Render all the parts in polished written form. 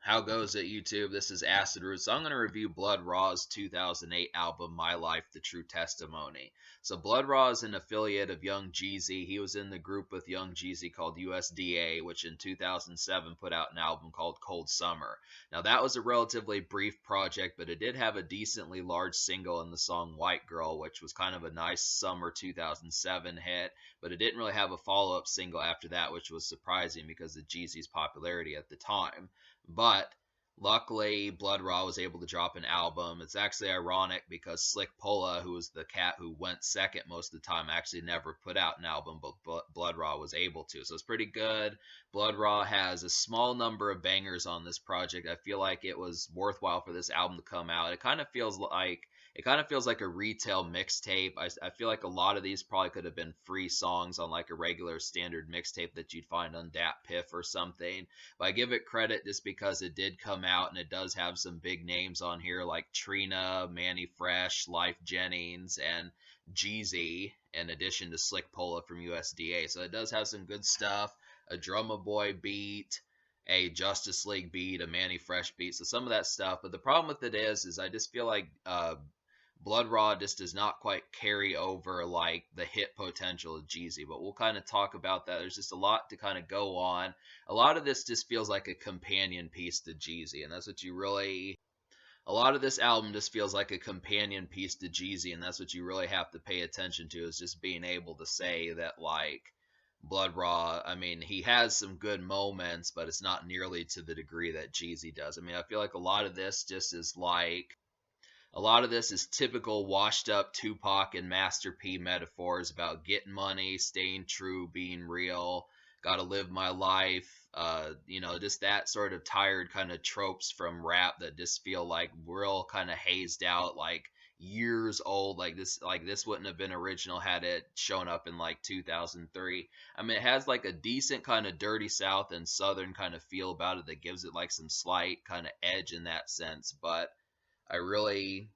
How goes it, YouTube? This is Acid Roots. So I'm going to review Blood Raw's 2008 album, My Life, The True Testimony. So Blood Raw is an affiliate of Young Jeezy. He was in the group with Young Jeezy called USDA, which in 2007 put out an album called Cold Summer. Now that was a relatively brief project, but it did have a decently large single in the song White Girl, which was kind of a nice summer 2007 hit, but it didn't really have a follow-up single after that, which was surprising because of Jeezy's popularity at the time. But luckily, Blood Raw was able to drop an album. It's actually ironic because Slick Pulla, who was the cat who went second most of the time, actually never put out an album, but Blood Raw was able to. So it's pretty good. Blood Raw has a small number of bangers on this project. I feel like it was worthwhile for this album to come out. It kind of feels like a retail mixtape. I feel like a lot of these probably could have been free songs on like a regular standard mixtape that you'd find on Dat Piff or something. But I give it credit just because it did come out and it does have some big names on here like Trina, Manny Fresh, Life Jennings, and Jeezy, in addition to Slick Pulla from USDA. So it does have some good stuff. A Drumma Boy beat, a Justice League beat, a Manny Fresh beat, so some of that stuff. But the problem with it is I just feel like Blood Raw just does not quite carry over like the hit potential of Jeezy, but we'll kind of talk about that. There's just a lot to kind of go on. A lot of this just feels like a companion piece to Jeezy, and that's what you really. A lot of this album just feels like a companion piece to Jeezy, and that's what you really have to pay attention to, is just being able to say that like Blood Raw, I mean, he has some good moments, but it's not nearly to the degree that Jeezy does. I mean, I feel like a lot of this is typical washed up Tupac and Master P metaphors about getting money, staying true, being real, gotta live my life. Just that sort of tired kind of tropes from rap that just feel like real kind of hazed out, like years old. Like this wouldn't have been original had it shown up in like 2003. I mean, it has like a decent kind of dirty South and Southern kind of feel about it that gives it like some slight kind of edge in that sense, but I really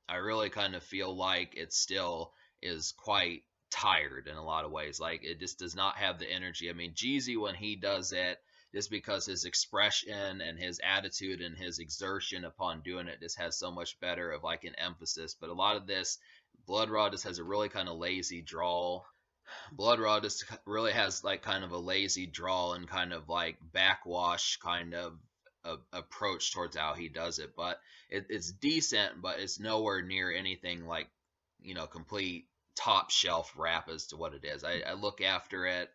I really kind of feel like it still is quite tired in a lot of ways. Like it just does not have the energy. I mean, Jeezy when he does it, just because his expression and his attitude and his exertion upon doing it just has so much better of like an emphasis. But a lot of this, Blood Raw just has a really kind of lazy drawl. Blood Raw just really has like kind of a lazy drawl and kind of like backwash kind of approach towards how he does it. But it's decent, but it's nowhere near anything like, complete top shelf rap as to what it is. I look after it.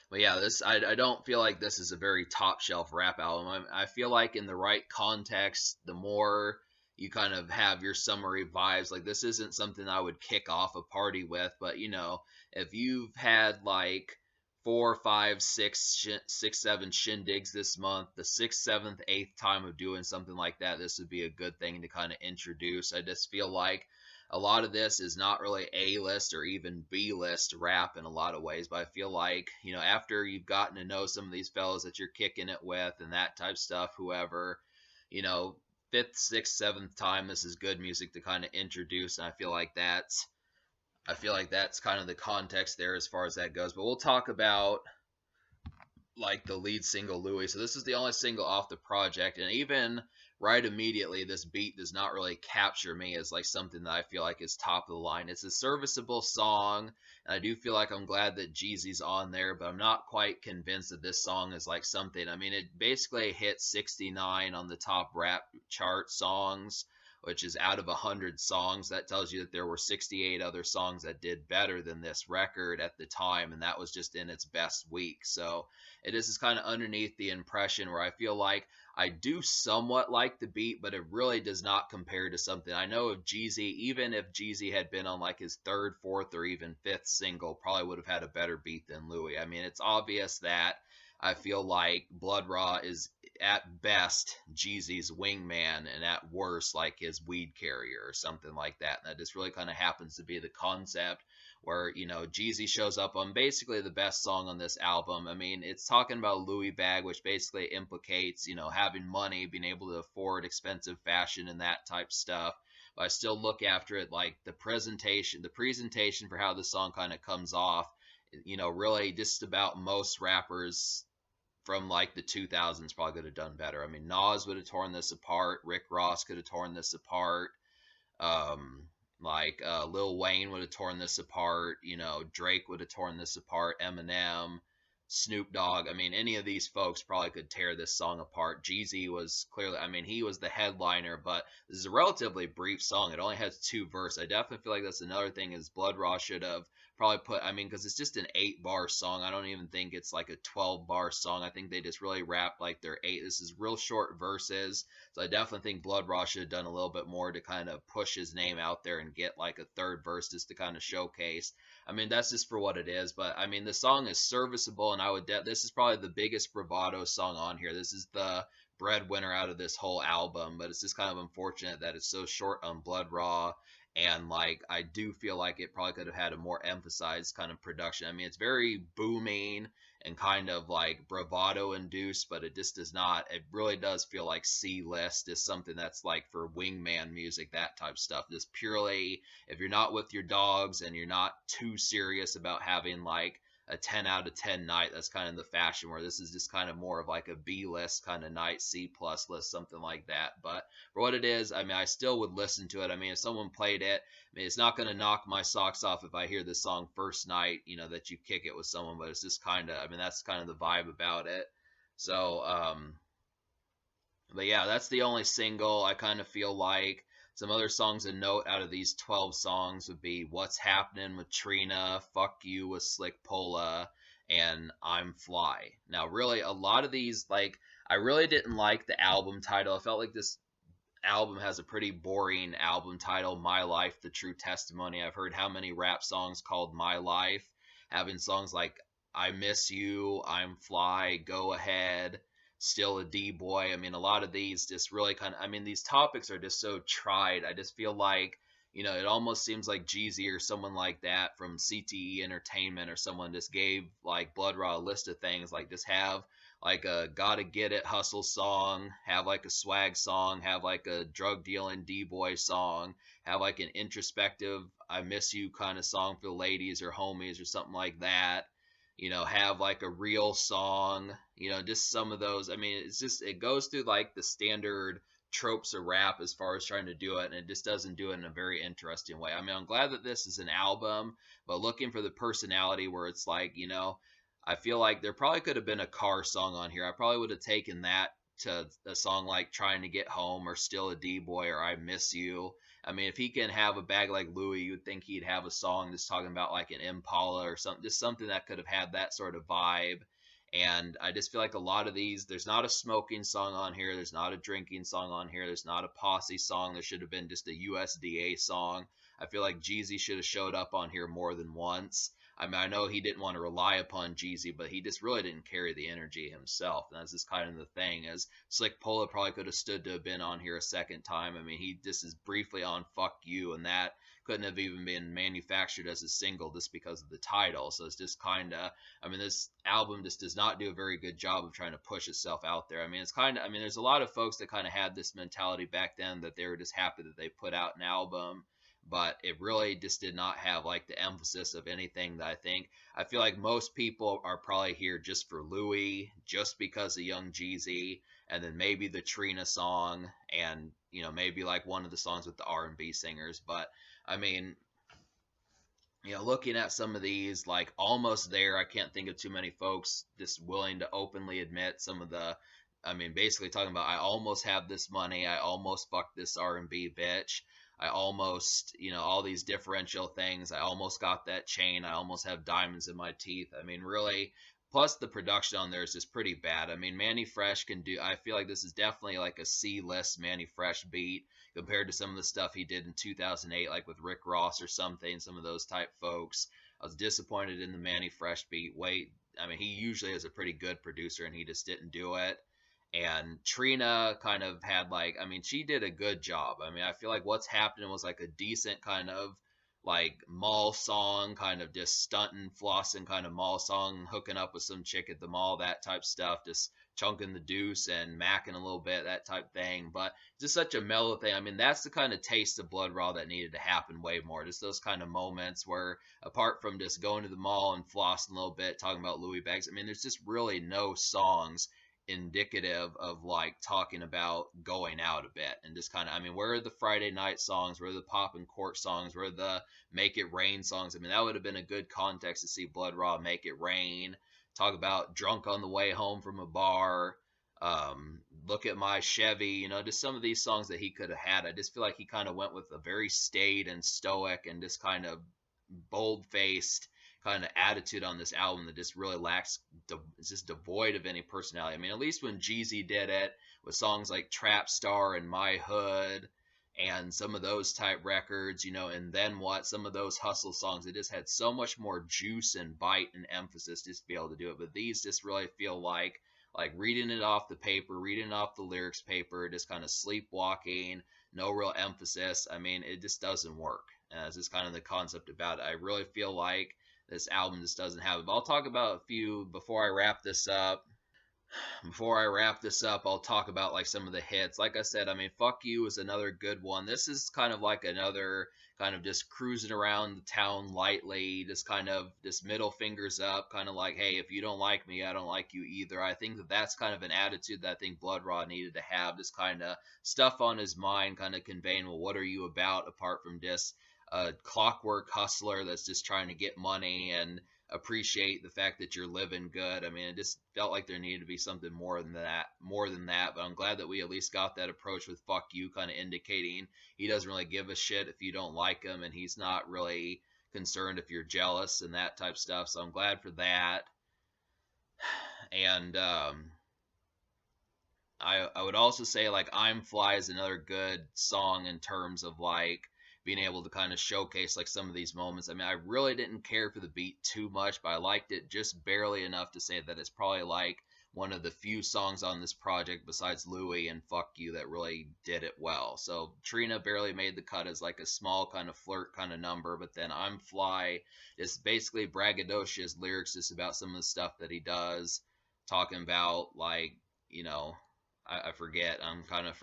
But yeah, I don't feel like this is a very top shelf rap album. I feel like in the right context, the more you kind of have your summery vibes, like this isn't something I would kick off a party with, but if you've had like four, five, six, seven shindigs this month, the sixth, seventh, eighth time of doing something like that, this would be a good thing to kind of introduce. I just feel like a lot of this is not really A-list or even B-list rap in a lot of ways, but I feel like, after you've gotten to know some of these fellows that you're kicking it with and that type of stuff, whoever, you know, fifth, sixth, seventh time, this is good music to kind of introduce, and I feel like that's kind of the context there as far as that goes. But we'll talk about like the lead single Louis. So this is the only single off the project, and even right immediately this beat does not really capture me as like something that I feel like is top of the line. It's a serviceable song, and I do feel like I'm glad that Jeezy's on there, but I'm not quite convinced that this song is like something. I mean, it basically hit 69 on the top rap chart songs, which is out of 100 songs. That tells you that there were 68 other songs that did better than this record at the time, and that was just in its best week. So it is kind of underneath the impression where I feel like I do somewhat like the beat, but it really does not compare to something. I know if Jeezy, even if Jeezy had been on like his third, fourth, or even fifth single, probably would have had a better beat than Louis. I mean, it's obvious that I feel like Blood Raw is at best Jeezy's wingman and at worst like his weed carrier or something like that. And that just really kind of happens to be the concept where, Jeezy shows up on basically the best song on this album. I mean, it's talking about Louis bag, which basically implicates, having money, being able to afford expensive fashion and that type stuff. But I still look after it like the presentation for how the song kind of comes off, really just about most rappers from like the 2000s probably could have done better. I mean, Nas would have torn this apart. Rick Ross could have torn this apart. Um, Lil Wayne would have torn this apart. You know, Drake would have torn this apart. Eminem, Snoop Dogg. I mean, any of these folks probably could tear this song apart. Jeezy was clearly, I mean, he was the headliner, but this is a relatively brief song. It only has two verses. I definitely feel like that's another thing is Blood Raw should have probably put, I mean, because it's just an 8 bar song. I don't even think it's like a 12 bar song. I think they just really rap like they're eight. This is real short verses. So I definitely think Blood Raw should have done a little bit more to kind of push his name out there and get like a third verse just to kind of showcase. I mean, that's just for what it is. But I mean, the song is serviceable, and this is probably the biggest bravado song on here. This is the breadwinner out of this whole album, but it's just kind of unfortunate that it's so short on Blood Raw. And like, I do feel like it probably could have had a more emphasized kind of production. I mean, it's very booming and kind of like bravado induced, but it just does not. It really does feel like C list is something that's like for wingman music, that type stuff. Just purely, if you're not with your dogs and you're not too serious about having like a 10 out of 10 night, that's kind of the fashion, where this is just kind of more of like a B list kind of night, C plus list, something like that. But for what it is, I mean, I still would listen to it. I mean, if someone played it, I mean, it's not going to knock my socks off if I hear this song first night, you know, that you kick it with someone, but it's just kind of, I mean, that's kind of the vibe about it. So, but yeah, that's the only single. I kind of feel like some other songs to note out of these 12 songs would be What's Happening with Trina, Fuck You with Slick Pola, and I'm Fly. Now, really, a lot of these, like, I really didn't like the album title. I felt like this album has a pretty boring album title, My Life, The True Testimony. I've heard how many rap songs called My Life, having songs like I Miss You, I'm Fly, Go Ahead, Still a D Boy. I mean, a lot of these just really kind of, I mean, these topics are just so tried. I just feel like, you know, it almost seems like Jeezy or someone like that from CTE Entertainment or someone just gave like Blood Raw a list of things, like just have like a gotta get it hustle song, have like a swag song, have like a drug dealing D boy song, have like an introspective I miss you kind of song for the ladies or homies or something like that. You know, have like a real song, you know, just some of those. I mean, it's just, it goes through like the standard tropes of rap as far as trying to do it, and it just doesn't do it in a very interesting way. I mean, I'm glad that this is an album, but looking for the personality where it's like, you know, I feel like there probably could have been a car song on here. I probably would have taken that to a song like Trying to Get Home or Still a D Boy or I Miss You. I mean, if he can have a bag like Louis, you'd think he'd have a song just talking about like an Impala or something, just something that could have had that sort of vibe. And I just feel like a lot of these, there's not a smoking song on here, there's not a drinking song on here, there's not a posse song. There should have been just a USDA song. I feel like Jeezy should have showed up on here more than once. I mean, I know he didn't want to rely upon Jeezy, but he just really didn't carry the energy himself. And that's just kind of the thing. As Slick Pola probably could have stood to have been on here a second time. I mean, he just is briefly on "Fuck You," and that couldn't have even been manufactured as a single just because of the title. So it's just kind of, I mean, this album just does not do a very good job of trying to push itself out there. I mean, it's kind of, I mean, there's a lot of folks that kind of had this mentality back then that they were just happy that they put out an album, but it really just did not have like the emphasis of anything that I feel like most people are probably here just for Louis, just because of Young Jeezy, and then maybe the Trina song, and you know, maybe like one of the songs with the R&B singers. But I mean, you know, looking at some of these, like Almost There, I can't think of too many folks just willing to openly admit some of the, I mean, basically talking about, I almost have this money, I almost fucked this R&B bitch, I almost, you know, all these differential things, I almost got that chain, I almost have diamonds in my teeth. I mean, really, plus the production on there is just pretty bad. I mean, Manny Fresh can do, I feel like this is definitely like a C-list Manny Fresh beat compared to some of the stuff he did in 2008, like with Rick Ross or something, some of those type folks. I was disappointed in the Manny Fresh beat. Wait, I mean, he usually is a pretty good producer, and he just didn't do it. And Trina kind of had like, I mean, she did a good job. I mean, I feel like What's Happening was like a decent kind of like mall song, kind of just stunting, flossing, kind of mall song, hooking up with some chick at the mall, that type stuff, just chunking the deuce and macking a little bit, that type thing. But just such a mellow thing. I mean, that's the kind of taste of Blood Raw that needed to happen way more. Just those kind of moments where, apart from just going to the mall and flossing a little bit, talking about Louis bags, I mean, there's just really no songs indicative of like talking about going out a bit and just kind of, I mean, where are the Friday night songs, where are the pop and court songs, where are the make it rain songs? I mean, that would have been a good context to see Blood Raw make it rain, talk about drunk on the way home from a bar, look at my Chevy, you know, just some of these songs that he could have had. I just feel like he kind of went with a very staid and stoic and just kind of bold faced kind of attitude on this album that just really lacks, it's just devoid of any personality. I mean, at least when Jeezy did it with songs like Trap Star and My Hood and some of those type records, you know, and then what, some of those hustle songs, it just had so much more juice and bite and emphasis just to be able to do it. But these just really feel like reading it off the paper, reading it off the lyrics paper, just kind of sleepwalking, no real emphasis. I mean, it just doesn't work. It's just kind of the concept about it. I really feel like this album just doesn't have it. But I'll talk about a few before I wrap this up. Before I wrap this up, I'll talk about like some of the hits. Like I said, I mean, Fuck You is another good one. This is kind of like another kind of just cruising around the town lightly, just kind of just middle fingers up, kind of like, hey, if you don't like me, I don't like you either. I think that that's kind of an attitude that I think Blood Raw needed to have, just kind of stuff on his mind, kind of conveying, well, what are you about apart from just a clockwork hustler that's just trying to get money and appreciate the fact that you're living good. I mean, it just felt like there needed to be something more than that. But I'm glad that we at least got that approach with "fuck you," kind of indicating he doesn't really give a shit if you don't like him, and he's not really concerned if you're jealous and that type of stuff. So I'm glad for that. And I would also say like I'm Fly is another good song in terms of like being able to kind of showcase like some of these moments. I mean, I really didn't care for the beat too much, but I liked it just barely enough to say that it's probably like one of the few songs on this project besides Louie and Fuck You that really did it well. So Trina barely made the cut as like a small kind of flirt kind of number, but then I'm Fly is basically braggadocious lyrics just about some of the stuff that he does, talking about like, you know, I forget. I'm kind of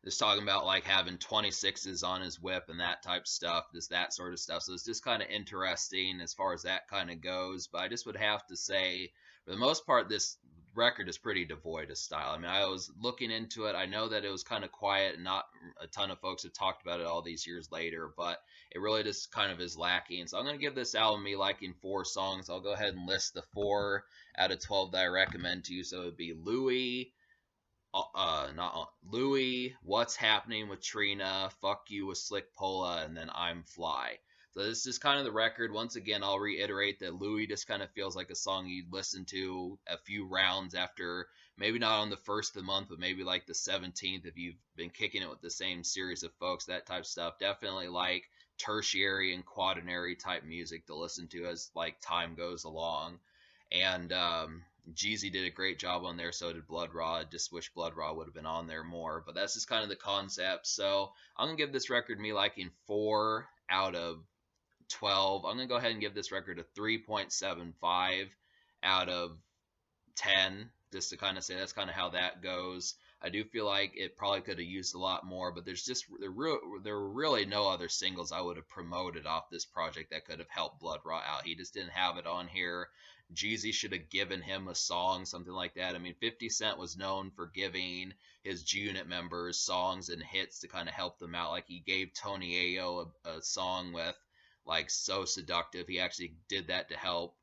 just talking about like having 26s on his whip and that type stuff, just that sort of stuff. So it's just kind of interesting as far as that kind of goes. But I just would have to say, for the most part, this record is pretty devoid of style. I mean, I was looking into it. I know that it was kind of quiet and not a ton of folks have talked about it all these years later, but it really just kind of is lacking. So I'm going to give this album me liking 4 songs. I'll go ahead and list the 4 out of 12 that I recommend to you. So it would be Louie, not Louie, What's Happening with Trina, Fuck You with Slick Pola, and then I'm Fly. So this is kind of the record. Once again, I'll reiterate that Louie just kind of feels like a song you'd listen to a few rounds after, maybe not on the first of the month, but maybe like the 17th if you've been kicking it with the same series of folks, that type of stuff. Definitely like tertiary and quaternary type music to listen to as like time goes along. And Jeezy did a great job on there. So did Blood Raw. I just wish Blood Raw would have been on there more. But that's just kind of the concept. So I'm gonna give this record me liking 4 out of 12. I'm gonna go ahead and give this record a 3.75 out of 10, just to kind of say that's kind of how that goes. I do feel like it probably could have used a lot more, but there were really no other singles I would have promoted off this project that could have helped Blood Raw out. He just didn't have it on here. Jeezy should have given him a song, something like that. I mean, 50 Cent was known for giving his G Unit members songs and hits to kind of help them out. Like he gave Tony Ayo a song with like So Seductive. He actually did that to help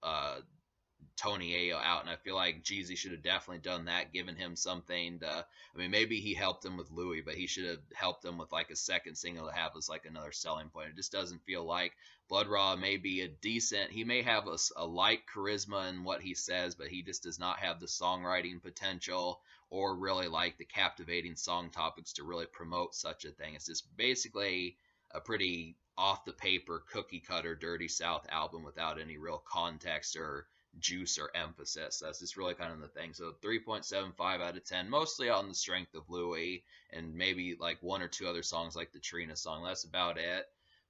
Tony Ayo out, and I feel like Jeezy should have definitely done that, given him something to. I mean, maybe he helped him with Louis, but he should have helped him with like a second single to have as like another selling point. It just doesn't feel like Blood Raw may be a decent. He may have a light charisma in what he says, but he just does not have the songwriting potential or really like the captivating song topics to really promote such a thing. It's just basically a pretty off the paper, cookie cutter, Dirty South album without any real context or juice or emphasis. That's just really kind of the thing. So 3.75 out of 10, mostly on the strength of Louis and maybe like 1 or 2 other songs like the Trina song. That's about it.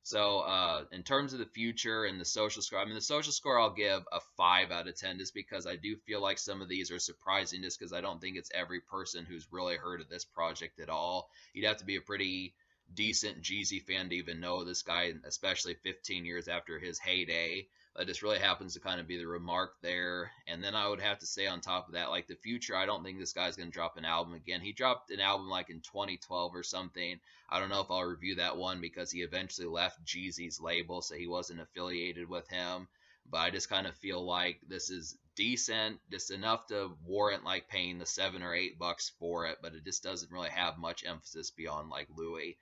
So, in terms of the future and the social score, I mean, the social score I'll give a 5 out of 10, just because I do feel like some of these are surprising, just because I don't think it's every person who's really heard of this project at all. You'd have to be a pretty decent Jeezy fan to even know this guy, especially 15 years after his heyday. That just really happens to kind of be the remark there. And then I would have to say on top of that, like the future, I don't think this guy's going to drop an album again. He dropped an album like in 2012 or something. I don't know if I'll review that one because he eventually left Jeezy's label, so he wasn't affiliated with him. But I just kind of feel like this is decent, just enough to warrant like paying the $7 or $8 for it, but it just doesn't really have much emphasis beyond like Louis.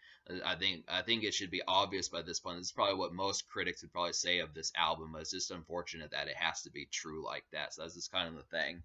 I think it should be obvious by this point. This is probably what most critics would probably say of this album. But it's just unfortunate that it has to be true like that. So that's just kind of the thing.